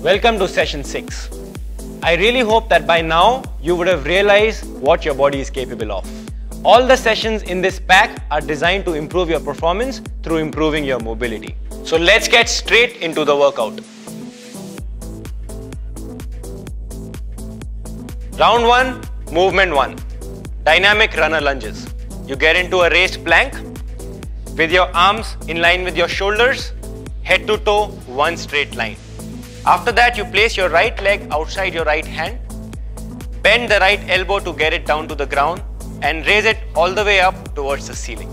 Welcome to session 6. I really hope that by now you would have realized what your body is capable of. All the sessions in this pack are designed to improve your performance through improving your mobility. So let's get straight into the workout. Round 1, movement 1. Dynamic runner lunges. You get into a raised plank with your arms in line with your shoulders, head to toe, one straight line. After that, you place your right leg outside your right hand, bend the right elbow to get it down to the ground and raise it all the way up towards the ceiling.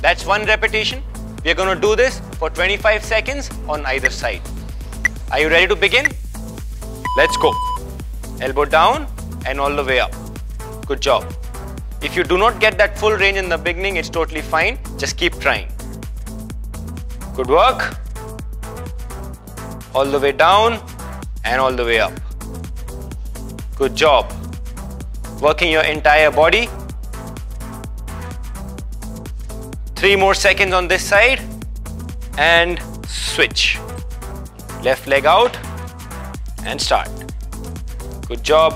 That's one repetition. We are going to do this for 25 seconds on either side. Are you ready to begin? Let's go. Elbow down and all the way up. Good job. If you do not get that full range in the beginning, it's totally fine. Just keep trying. Good work. All the way down and all the way up. Good job. Working your entire body. 3 more seconds on this side and switch. Left leg out and start. Good job.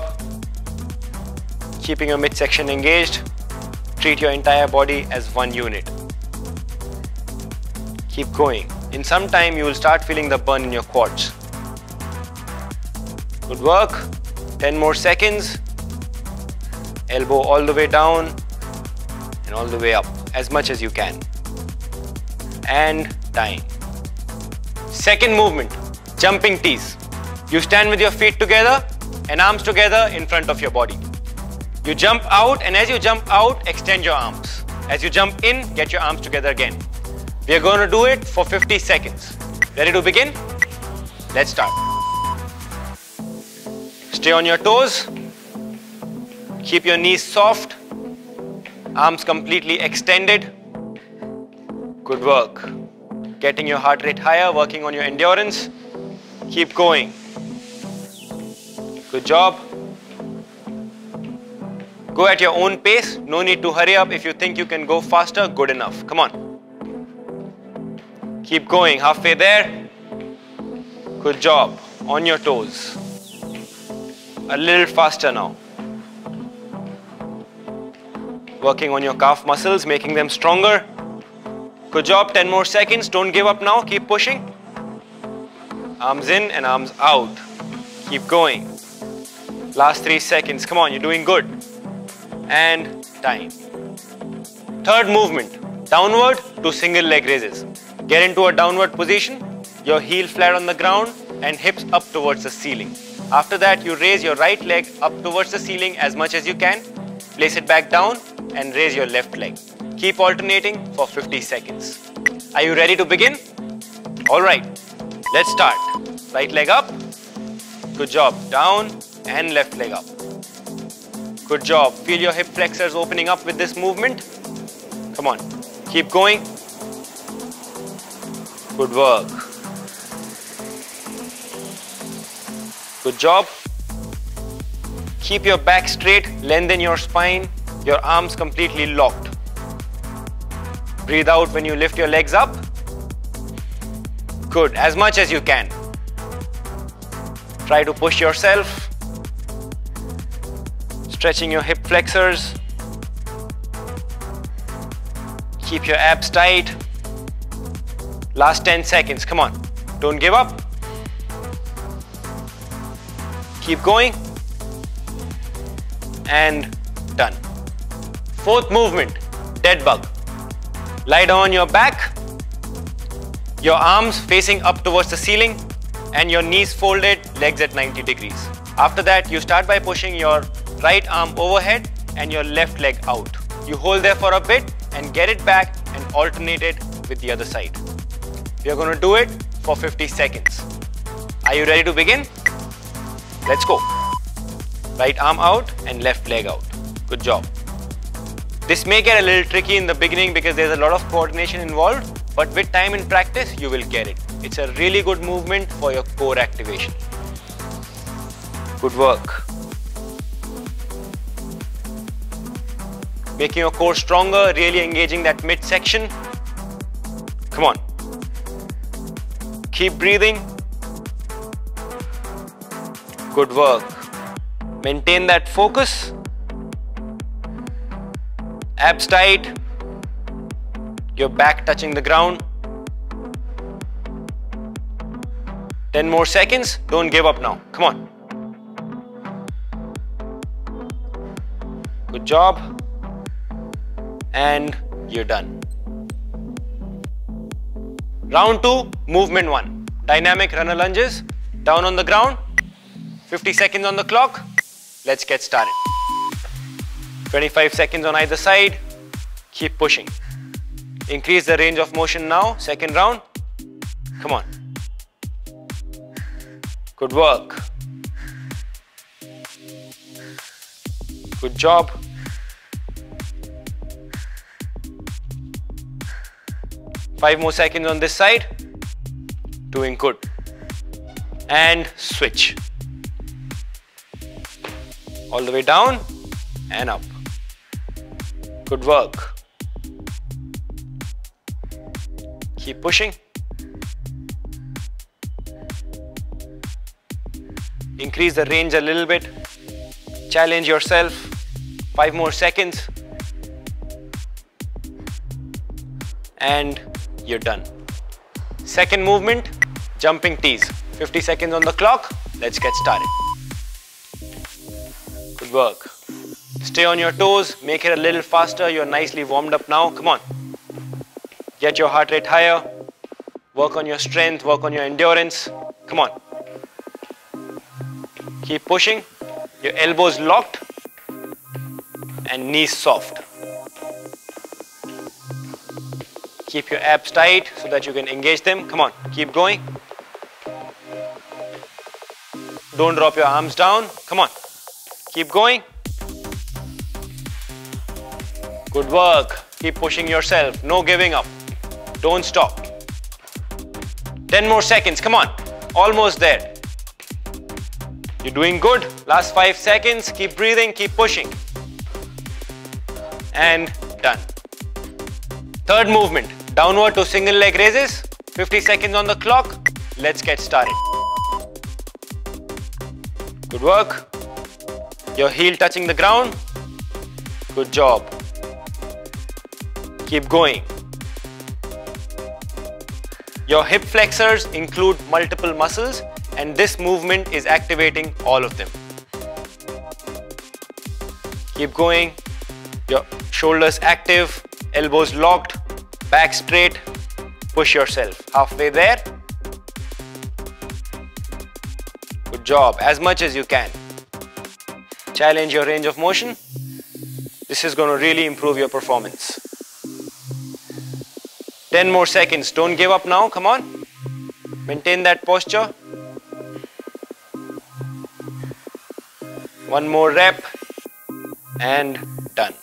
Keeping your midsection engaged. Treat your entire body as one unit. Keep going. In some time, you will start feeling the burn in your quads. Good work. 10 more seconds. Elbow all the way down and all the way up as much as you can. And time. Second movement, jumping tees. You stand with your feet together and arms together in front of your body. You jump out, and as you jump out, extend your arms. As you jump in, get your arms together again. We are going to do it for 50 seconds. Ready to begin? Let's start. Stay on your toes. Keep your knees soft. Arms completely extended. Good work. Getting your heart rate higher, working on your endurance. Keep going. Good job. Go at your own pace. No need to hurry up. If you think you can go faster, good enough. Come on. Keep going, halfway there. Good job, on your toes. A little faster now. Working on your calf muscles, making them stronger. Good job, 10 more seconds. Don't give up now, keep pushing. Arms in and arms out. Keep going. Last 3 seconds, come on, you're doing good. And time. Third movement, downward to single leg raises. Get into a downward position, your heel flat on the ground and hips up towards the ceiling. After that, you raise your right leg up towards the ceiling as much as you can. Place it back down and raise your left leg. Keep alternating for 50 seconds. Are you ready to begin? Alright, let's start. Right leg up. Good job. Down and left leg up. Good job. Feel your hip flexors opening up with this movement. Come on. Keep going. Good work. Good job. Keep your back straight, lengthen your spine, your arms completely locked. Breathe out when you lift your legs up. Good, as much as you can. Try to push yourself. Stretching your hip flexors. Keep your abs tight. Last 10 seconds, come on. Don't give up. Keep going. And done. Fourth movement, dead bug. Lie down on your back. Your arms facing up towards the ceiling and your knees folded, legs at 90 degrees. After that, you start by pushing your right arm overhead and your left leg out. You hold there for a bit and get it back and alternate it with the other side. We are going to do it for 50 seconds. Are you ready to begin? Let's go. Right arm out and left leg out. Good job. This may get a little tricky in the beginning because there's a lot of coordination involved, but with time and practice, you will get it. It's a really good movement for your core activation. Good work. Making your core stronger, really engaging that midsection. Come on. Keep breathing. Good work. Maintain that focus. Abs tight. Your back touching the ground. 10 more seconds. Don't give up now. Come on. Good job. And you're done. Round 2, movement 1. Dynamic runner lunges. Down on the ground. 50 seconds on the clock. Let's get started. 25 seconds on either side. Keep pushing. Increase the range of motion now. Second round. Come on. Good work. Good job. Five more seconds on this side. Doing good. And switch. All the way down and up. Good work. Keep pushing. Increase the range a little bit. Challenge yourself. 5 more seconds. And you're done. Second movement, jumping tees. 50 seconds on the clock. Let's get started. Good work. Stay on your toes. Make it a little faster. You're nicely warmed up now. Come on. Get your heart rate higher. Work on your strength. Work on your endurance. Come on. Keep pushing. Your elbows locked. And knees soft. Keep your abs tight so that you can engage them. Come on, keep going. Don't drop your arms down. Come on, keep going. Good work. Keep pushing yourself. No giving up. Don't stop. 10 more seconds. Come on, almost there. You're doing good. Last 5 seconds. Keep breathing, keep pushing. And done. Third movement, downward to single leg raises. 50 seconds on the clock. Let's get started. Good work. Your heel touching the ground. Good job. Keep going. Your hip flexors include multiple muscles, and this movement is activating all of them. Keep going. Your shoulders active, elbows locked, back straight. Push yourself. Halfway there. Good job. As much as you can. Challenge your range of motion. This is going to really improve your performance. 10 more seconds. Don't give up now. Come on. Maintain that posture. One more rep. And done.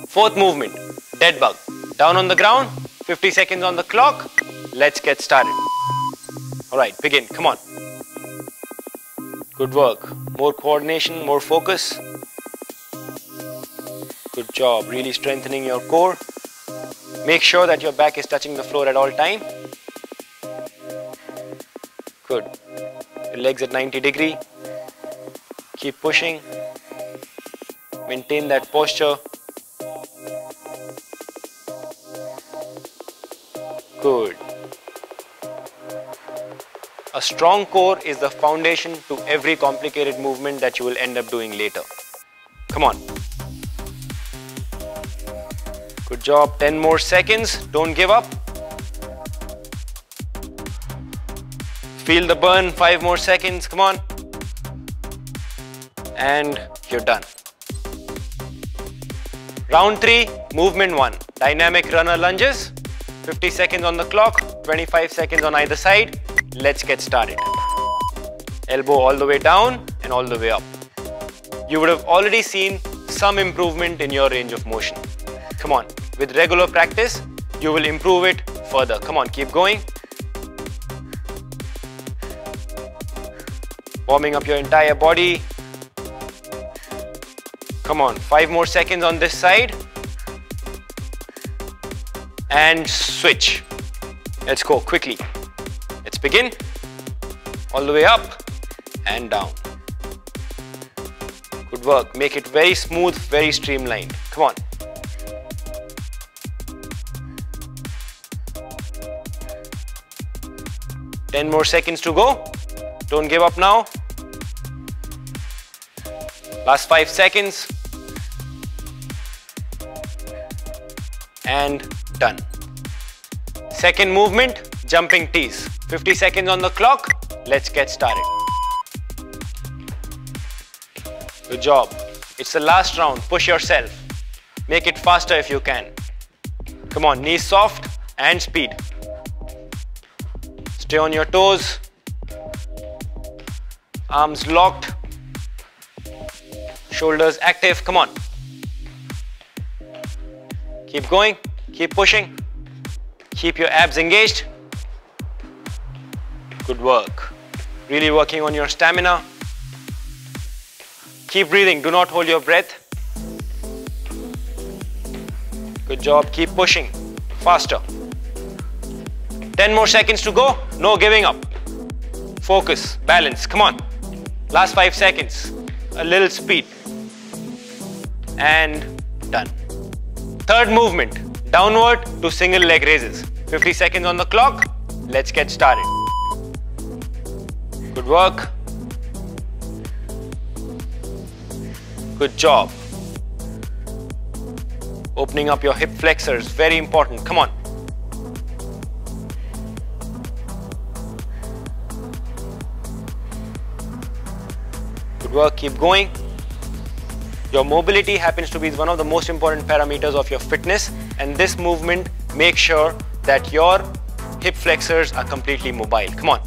Fourth movement, dead bug. Down on the ground, 50 seconds on the clock. Let's get started. Alright, begin. Come on. Good work. More coordination, more focus. Good job. Really strengthening your core. Make sure that your back is touching the floor at all time. Good. Your legs at 90 degrees. Keep pushing. Maintain that posture. Good. A strong core is the foundation to every complicated movement that you will end up doing later. Come on. Good job. 10 more seconds. Don't give up. Feel the burn. 5 more seconds. Come on. And you're done. Round 3, movement 1. Dynamic runner lunges. 50 seconds on the clock, 25 seconds on either side. Let's get started. Elbow all the way down and all the way up. You would have already seen some improvement in your range of motion. Come on, with regular practice, you will improve it further. Come on, keep going. Warming up your entire body. Come on, 5 more seconds on this side. And switch. Let's go quickly. Let's begin. All the way up and down. Good work. Make it very smooth, very streamlined. Come on. Ten more seconds to go. Don't give up now. Last 5 seconds. And done. Second movement, jumping tees. 50 seconds on the clock. Let's get started. Good job. It's the last round. Push yourself. Make it faster if you can. Come on, knees soft and speed. Stay on your toes. Arms locked. Shoulders active. Come on. Keep going. Keep pushing. Keep your abs engaged. Good work. Really working on your stamina. Keep breathing. Do not hold your breath. Good job. Keep pushing. Faster. 10 more seconds to go. No giving up. Focus. Balance. Come on. Last 5 seconds. A little speed. And done. Third movement. Downward to single leg raises. 50 seconds on the clock. Let's get started. Good work. Good job. Opening up your hip flexors. Very important. Come on. Good work. Keep going. Your mobility happens to be one of the most important parameters of your fitness, and this movement makes sure that your hip flexors are completely mobile. Come on.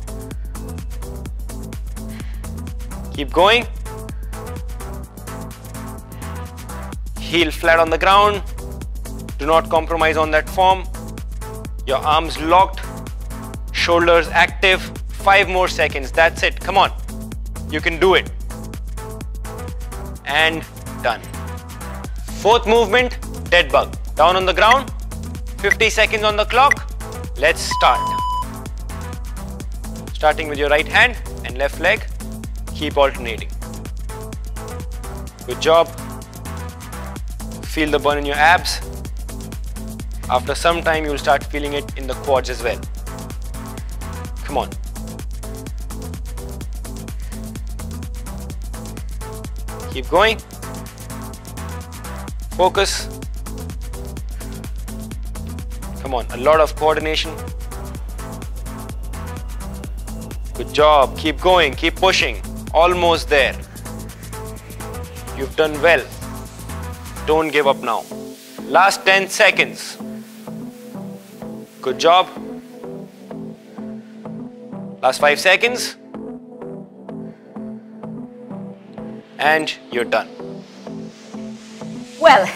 Keep going. Heel flat on the ground. Do not compromise on that form. Your arms locked. Shoulders active. 5 more seconds. That's it. Come on. You can do it. And done. Fourth movement, dead bug. Down on the ground. 50 seconds on the clock. Let's start. Starting with your right hand and left leg. Keep alternating. Good job. Feel the burn in your abs. After some time, you will start feeling it in the quads as well. Come on. Keep going. Focus. Come on, a lot of coordination. Good job. Keep going, keep pushing. Almost there. You've done well. Don't give up now. Last 10 seconds. Good job. Last 5 seconds. And you're done. Well,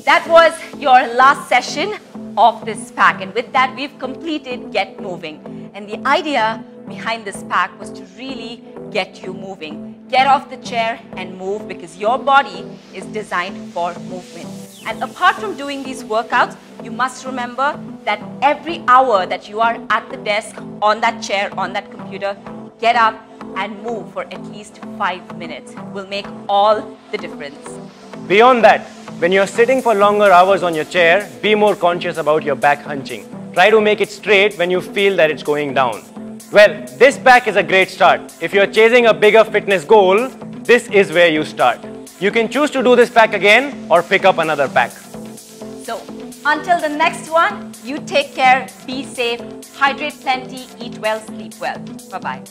that was your last session of this pack, and with that we've completed Get Moving. And the idea behind this pack was to really get you moving. Get off the chair and move, because your body is designed for movement. And apart from doing these workouts, you must remember that every hour that you are at the desk, on that chair, on that computer, get up and move for at least 5 minutes. Will make all the difference. Beyond that, when you're sitting for longer hours on your chair, be more conscious about your back hunching. Try to make it straight when you feel that it's going down. Well, this pack is a great start. If you're chasing a bigger fitness goal, this is where you start. You can choose to do this pack again or pick up another pack. So, until the next one, you take care, be safe, hydrate plenty, eat well, sleep well. Bye-bye.